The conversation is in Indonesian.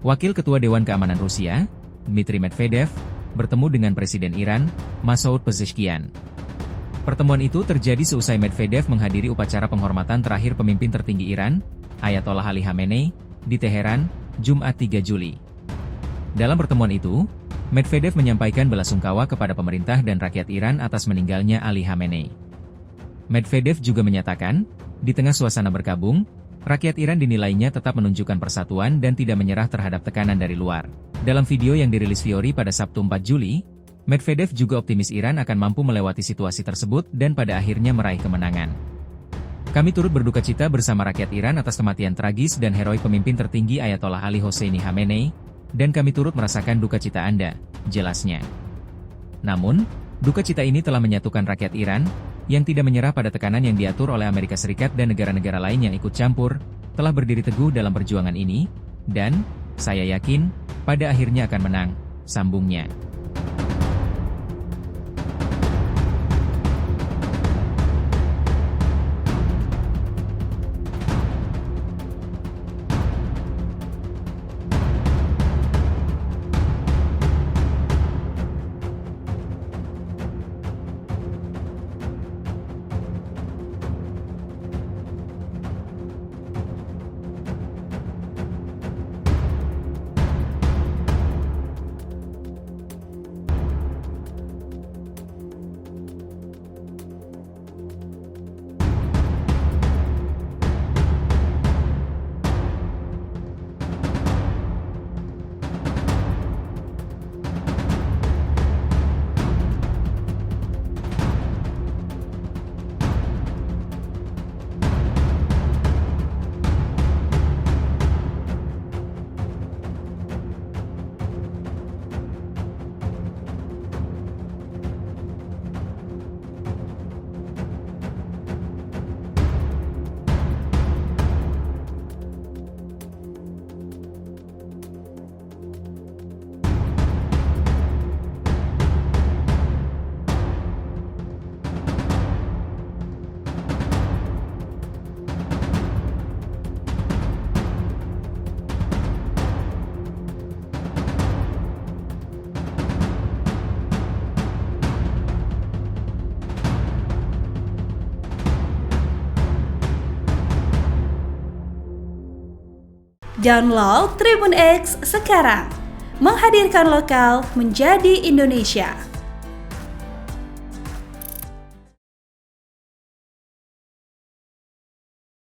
Wakil Ketua Dewan Keamanan Rusia, Dmitry Medvedev, bertemu dengan Presiden Iran, Masoud Pezeshkian. Pertemuan itu terjadi seusai Medvedev menghadiri upacara penghormatan terakhir pemimpin tertinggi Iran, Ayatollah Ali Khamenei, di Teheran, Jumat 3 Juli. Dalam pertemuan itu, Medvedev menyampaikan belasungkawa kepada pemerintah dan rakyat Iran atas meninggalnya Ali Khamenei. Medvedev juga menyatakan, di tengah suasana berkabung, rakyat Iran dinilainya tetap menunjukkan persatuan dan tidak menyerah terhadap tekanan dari luar. Dalam video yang dirilis Fiori pada Sabtu 4 Juli, Medvedev juga optimis Iran akan mampu melewati situasi tersebut dan pada akhirnya meraih kemenangan. Kami turut berduka cita bersama rakyat Iran atas kematian tragis dan heroik pemimpin tertinggi Ayatollah Ali Hosseini Khamenei, dan kami turut merasakan duka cita Anda, jelasnya. Namun, duka cita ini telah menyatukan rakyat Iran, yang tidak menyerah pada tekanan yang diatur oleh Amerika Serikat dan negara-negara lain yang ikut campur, telah berdiri teguh dalam perjuangan ini, dan, saya yakin, pada akhirnya akan menang, sambungnya. Download Tribun X sekarang, menghadirkan lokal menjadi Indonesia.